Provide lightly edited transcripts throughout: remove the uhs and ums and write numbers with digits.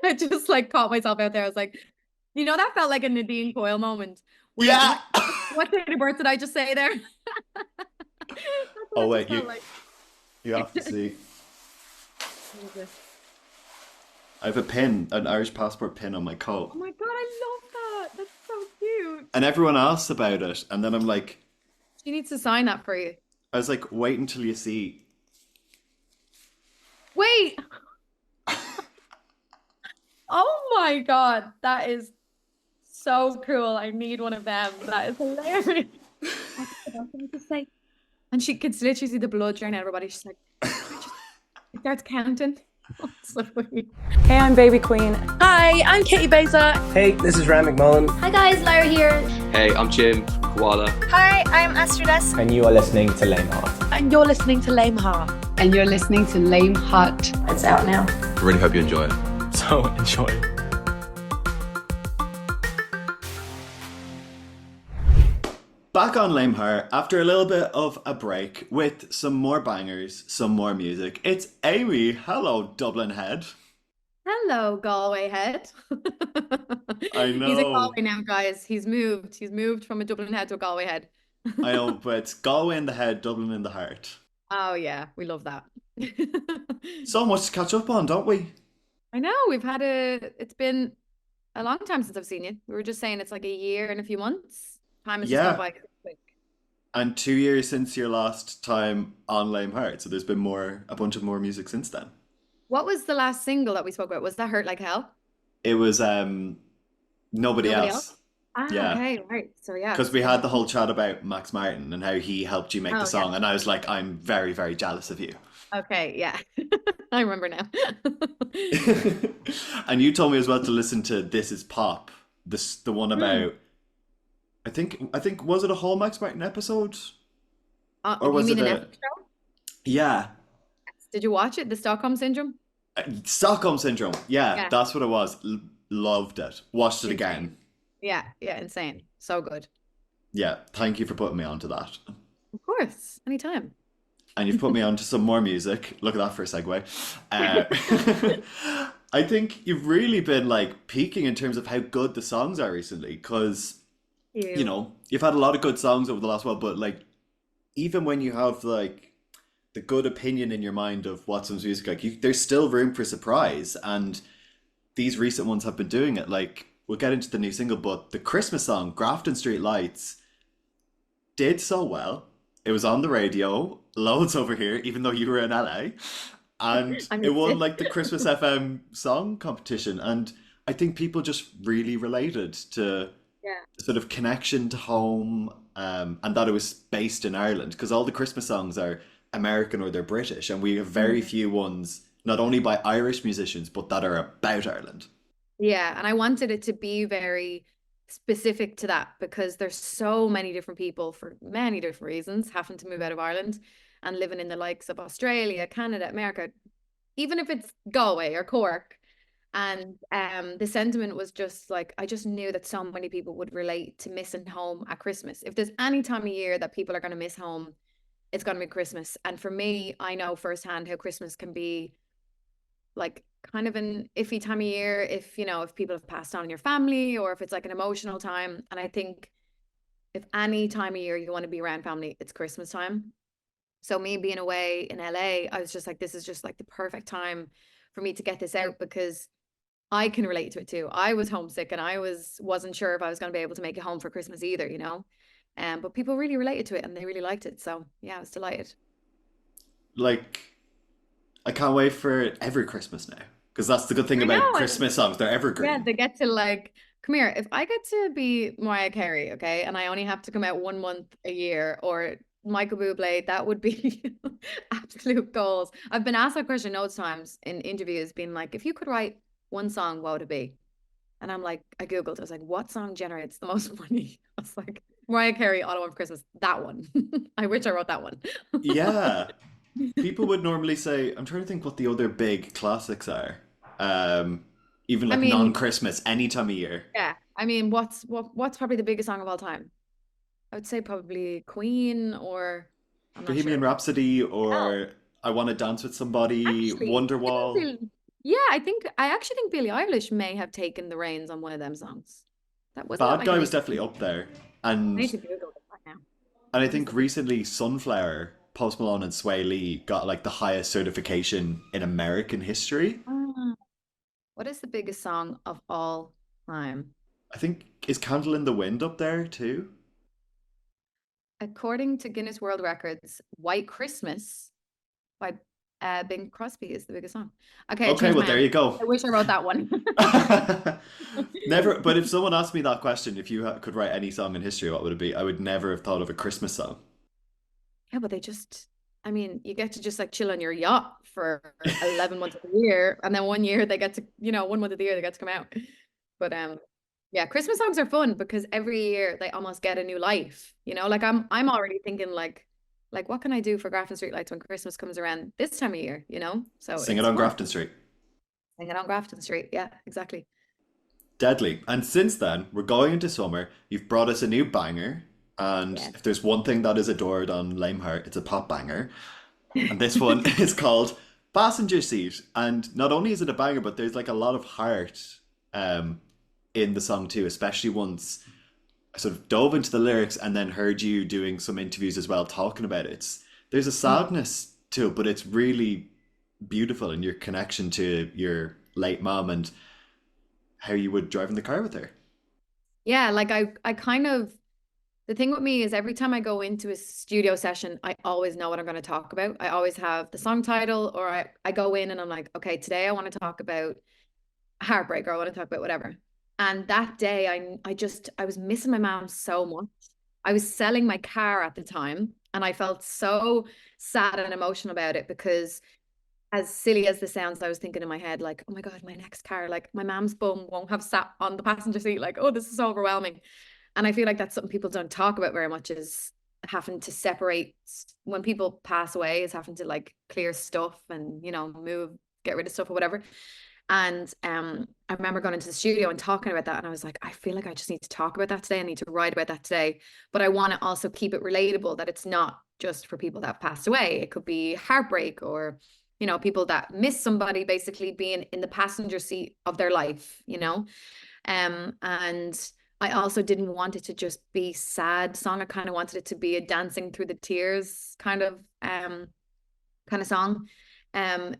I just like caught myself out there. I was like, that felt like a Nadine Coyle moment. Wait, Yeah. what date of birth did I just say there? That's what Oh it just wait, felt like. you have to see. What is this? I have a pin, an Irish passport pin on my Oh coat. my God, I love that. That's so cute. And everyone asks about it, and then I'm like, She needs to sign that for you. I was like, wait until you see. Wait. Oh my God. That is so cool. I need one of them. That is hilarious. That's what I was going to say. And she can literally see the blood drain out of everybody. She's like, I just it starts counting. Oh, it's so funny. Hey, I'm Baby Queen. Hi, I'm Katie Beza. Hey, this is Ram McMullen. Hi guys, Lara here. Hey, I'm Jim Koala. Hi, I'm Astridas. And you are listening to Léim Thart. And you're listening to Léim Thart. And you're listening to Léim Thart. It's out now. I really hope you enjoy it. So enjoy. Back on Léim Thart after a little bit of a break with some more bangers, some more music. It's Aimée. Hello, Dublin head. Hello, Galway head. I He's a know. Galway now, guys. He's moved. He's moved from a Dublin head to a Galway head. I know, but it's Galway in the head, Dublin in the heart. Oh yeah, we love that. So much to catch up on, don't we? I know it's been a long time since I've seen you. We were just saying it's like a year and a few months. Time has just gone Yeah. by quick. And 2 years since your last time on Léim Thart, so there's been a bunch of more music since then. What was the last single that we spoke about? Was that Hurt Like Hell? It was Nobody Nobody Else. else? Ah, Yeah. okay, right. So yeah. Because we had the whole chat about Max Martin and how he helped you make Oh the yeah. song, and I was like, I'm very, very jealous of you. Okay, yeah. I remember now. And you told me as well to listen to This Is Pop, the one about I think was it a whole Max Martin episode? Or You was mean it an a episode? yeah. Did you watch it? The Stockholm Syndrome? Stockholm Syndrome. Yeah, Yeah. that's what it was. Loved it. Watched it again. Insane. Yeah, insane. So good. Yeah, thank you for putting me onto that. Of course, anytime. And you've put me onto some more music. Look at that for a segue. I think you've really been like peaking in terms of how good the songs are recently, because you've had a lot of good songs over the last while, but like even when you have like the good opinion in your mind of what someone's music like, there's still room for surprise, and these recent ones have been doing it. Like we'll get into the new single, but the Christmas song Grafton Street Lights did so well. It was on the radio, loads over here, even though you were in LA, and I it missed won it. like the Christmas FM song competition, and I think people just really related to Yeah. sort of connection to home, and that it was based in Ireland, because all the Christmas songs are American or they're British, and we have very few ones not only by Irish musicians but that are about Ireland. Yeah, and I wanted it to be very specific to that because there's so many different people for many different reasons having to move out of Ireland and living in the likes of Australia, Canada, America, even if it's Galway or Cork. And the sentiment was just like, I just knew that so many people would relate to missing home at Christmas. If there's any time of year that people are going to miss home, it's going to be Christmas. And for me, I know firsthand how Christmas can be like kind of an iffy time of year if people have passed on in your family or if it's like an emotional time. And I think if any time of year you want to be around family, it's Christmas time. So me being away in LA, I was just like, this is just like the perfect time for me to get this out because I can relate to it too. I was homesick and wasn't sure if I was going to be able to make it home for Christmas either. But people really related to it and they really liked it. So yeah, I was delighted. Like, I can't wait for every Christmas now, because that's the good thing I about know. Christmas songs, they're Yeah, evergreen. they get to like, come here, if I get to be Mariah Carey, okay, and I only have to come out 1 month a year, or Michael Bublé, that would be absolute goals. I've been asked that question loads of times in interviews, being like, if you could write one song, what would it be? And I'm like, I Googled, I was like, what song generates the most money? I was like, Mariah Carey, All I Want for Christmas, that one. I wish I wrote that one. Yeah. People would normally say, I'm trying to think what the other big classics are. Even I like mean, non-Christmas, any time of year. yeah. I mean, what's probably the biggest song of all time? I would say probably Queen, or I'm not Bohemian sure. Rhapsody, Oh, or I Want to Dance with Somebody, actually, I don't Wonderwall. feel, Yeah, I actually think Billie Eilish may have taken the reins on one of them songs. That wasn't it Bad like Guy an was definitely up there. I need And to Google it right now. I What is think the recently Sunflower, Post Malone and Sway Lee got like the highest certification in American history. ah, what is the biggest song of all time? I think is Candle in the Wind up there too? According to Guinness World Records, White Christmas by Bing Crosby is the biggest song. Okay, I Okay, changed well my there answer. you go. I wish I wrote that one. Never, but if someone asked me that question, if you could write any song in history, what would it be? I would never have thought of a Christmas song. Yeah, but I mean, you get to just like chill on your yacht for 11 months of the year, and then one year they get to, 1 month of the year they get to come out. But yeah, Christmas songs are fun because every year they almost get a new life. Like I'm already thinking like what can I do for Grafton Street Lights when Christmas comes around this time of year, So Sing it it's on fun. Grafton Street. Sing it on Grafton Street. Yeah, exactly. Deadly. And since then, we're going into summer. You've brought us a new banger. And Yeah. if there's one thing that is adored on Léim Thart, it's a pop banger. And this one is called Passenger Seat. And not only is it a banger, but there's like a lot of heart in the song too, especially once I sort of dove into the lyrics and then heard you doing some interviews as well talking about it. There's a sadness to it, but it's really beautiful in your connection to your late mom and how you would drive in the car with her. Yeah, like I kind of the thing with me is every time I go into a studio session, I always know what I'm going to talk about. I always have the song title, or I go in and I'm like, okay, today I want to talk about heartbreak, or I want to talk about whatever. And that day I was missing my mom so much. I was selling my car at the time and I felt so sad and emotional about it because as silly as this sounds, I was thinking in my head, like, oh my God, my next car, like my mom's bum won't have sat on the passenger seat. Like, oh, this is so overwhelming. And I feel like that's something people don't talk about very much is having to separate when people pass away, is having to like clear stuff and, move, get rid of stuff or whatever. And I remember going into the studio and talking about that. And I was like, I feel like I just need to talk about that today. I need to write about that today. But I want to also keep it relatable, that it's not just for people that have passed away. It could be heartbreak or, people that miss somebody basically being in the passenger seat of their life, and I also didn't want it to just be sad song. I kind of wanted it to be a dancing through the tears kind of song.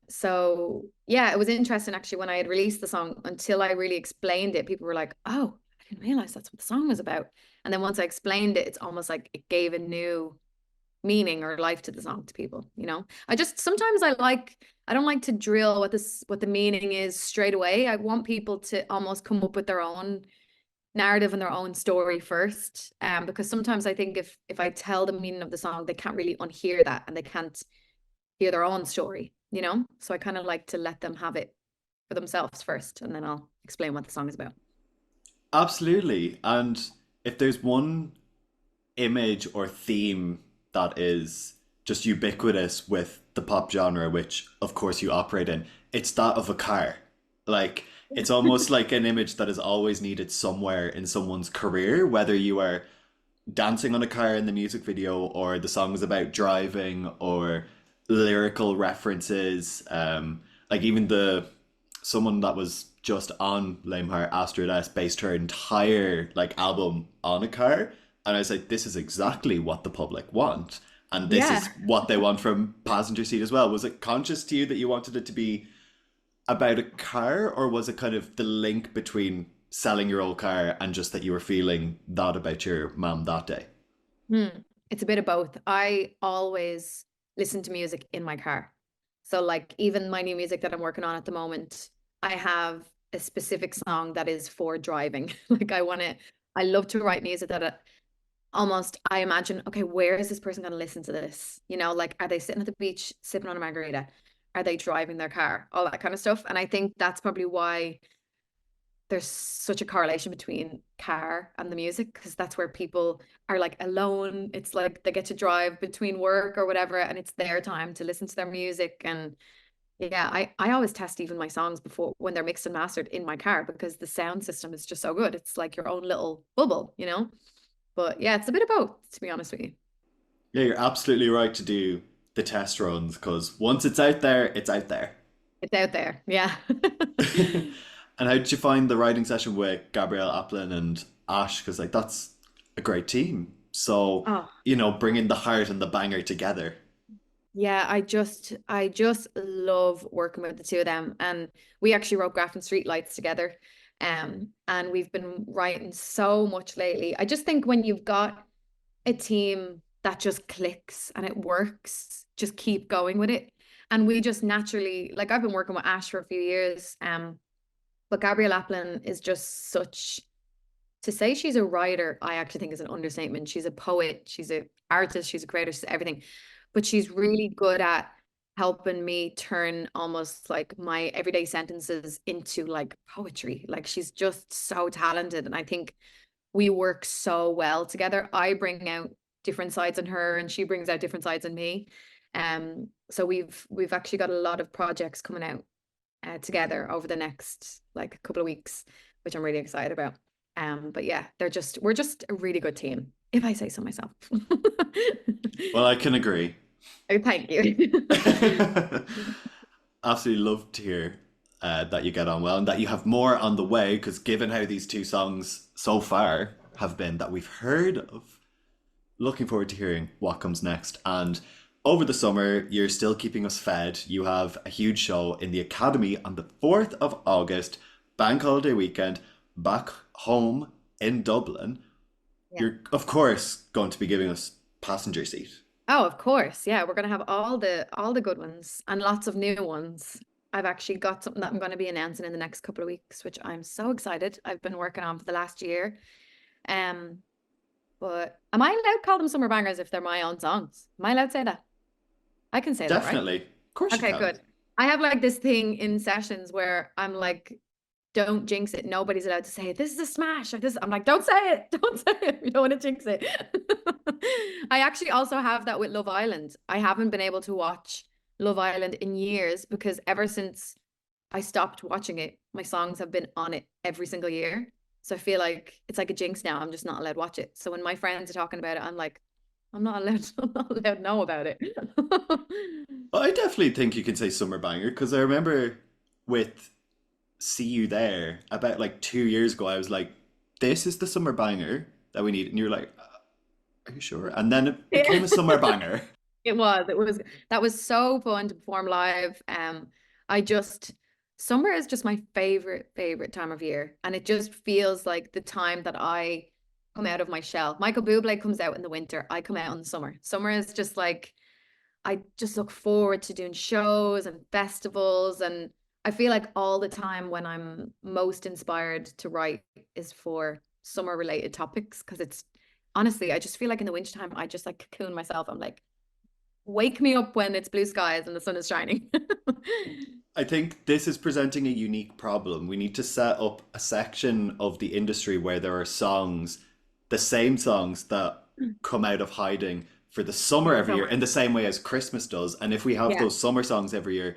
So yeah, it was interesting actually when I had released the song, until I really explained it, people were like, oh, I didn't realize that's what the song was about. And then once I explained it, it's almost like it gave a new meaning or life to the song to people. Sometimes I don't like to drill what the meaning is straight away. I want people to almost come up with their own narrative and their own story first, because sometimes I think if I tell the meaning of the song, they can't really unhear that and they can't hear their own story, so I kind of like to let them have it for themselves first, and then I'll explain what the song is about. Absolutely. And if there's one image or theme that is just ubiquitous with the pop genre, which of course you operate in, it's that of a car. Like, it's almost like an image that is always needed somewhere in someone's career, whether you are dancing on a car in the music video or the song is about driving or lyrical references. Like even someone that was just on Léim Thart, Astrid S, based her entire like album on a car. And I was like, this is exactly what the public want. And this is what they want from Passenger Seat as well. Was it conscious to you that you wanted it to be about a car, or was it kind of the link between selling your old car and just that you were feeling that about your mom that day? It's a bit of both. I always listen to music in my car. So like even my new music that I'm working on at the moment, I have a specific song that is for driving. Like I love to write music that I imagine, okay, where is this person going to listen to this? Like, are they sitting at the beach sipping on a margarita? Are they driving their car? All that kind of stuff. And I think that's probably why there's such a correlation between car and the music, because that's where people are like alone. It's like they get to drive between work or whatever, and it's their time to listen to their music. And yeah, I always test even my songs before when they're mixed and mastered in my car, because the sound system is just so good. It's like your own little bubble, But yeah, it's a bit of both, to be honest with you. Yeah, you're absolutely right to do the test runs, because once it's out there, it's out there. It's out there. Yeah. And how did you find the writing session with Gabrielle, Aplin, and Ash? Because like that's a great team. So, Oh, bringing the heart and the banger together. yeah, I just love working with the two of them. And we actually wrote Grafton Street Lights together. And we've been writing so much lately. I just think when you've got a team that just clicks and it works, just keep going with it. And we just naturally, like I've been working with Ash for a few years. But Gabrielle Aplin is just such, to say she's a writer, I actually think is an understatement. She's a poet, she's an artist, she's a creator, she's everything. But she's really good at helping me turn almost like my everyday sentences into like poetry. Like she's just so talented. And I think we work so well together. I bring out different sides in her and she brings out different sides in me. So we've actually got a lot of projects coming out together over the next like couple of weeks, which I'm really excited about. But yeah, we're just a really good team, if I say so myself. Well, I can agree. Oh, thank you. Absolutely love to hear that you get on well and that you have more on the way, because given how these two songs so far have been that we've heard of, looking forward to hearing what comes next. And over the summer, you're still keeping us fed. You have a huge show in the Academy on the 4th of August, bank holiday weekend, back home in Dublin. Yeah. You're, of course, going to be giving us Passenger Seat. Oh, of course. Yeah, we're going to have all the good ones and lots of new ones. I've actually got something that I'm going to be announcing in the next couple of weeks, which I'm so excited. I've been working on for the last year. But am I allowed to call them summer bangers if they're my own songs? Am I allowed to say that? I can say Definitely. that, right? Of course you Okay, can. good. I have like this thing in sessions where I'm like, don't jinx it. Nobody's allowed to say this is a smash or this. I'm like, don't say it. Don't say it. You don't want to jinx it. I actually also have that with Love Island. I haven't been able to watch Love Island in years because ever since I stopped watching it, my songs have been on it every single year. So I feel like it's like a jinx now. I'm just not allowed to watch it. So when my friends are talking about it, I'm like, I'm not allowed to know about it. Well, I definitely think you can say summer banger, because I remember with See You There about like 2 years ago, I was like, this is the summer banger that we need. And you're like, are you sure? And then it became a summer banger. It was that was so fun to perform live. Summer is just my favorite time of year, and it just feels like the time that I come out of my shell. Michael Bublé comes out in the winter, I come out in the summer. Summer is just like, I just look forward to doing shows and festivals, and I feel like all the time when I'm most inspired to write is for summer related topics, because it's honestly, I just feel like in the wintertime I just like cocoon myself. I'm like, wake me up when it's blue skies and the sun is shining. I think this is presenting a unique problem. We need to set up a section of the industry where there are songs, the same songs that come out of hiding for the summer every year in the same way as Christmas does. And if we have those summer songs every year,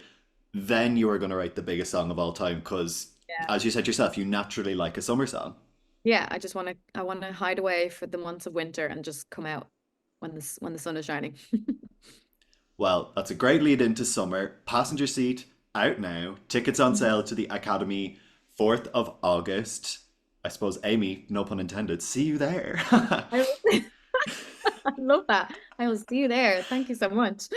then you are going to write the biggest song of all time, because as you said yourself, you naturally like a summer song. Yeah, I want to hide away for the months of winter and just come out when the sun is shining. Well, that's a great lead into summer. Passenger Seat out now. Tickets on sale to the Academy 4th of August. I suppose, Aimée, no pun intended, see you there. I love that. I will see you there. Thank you so much.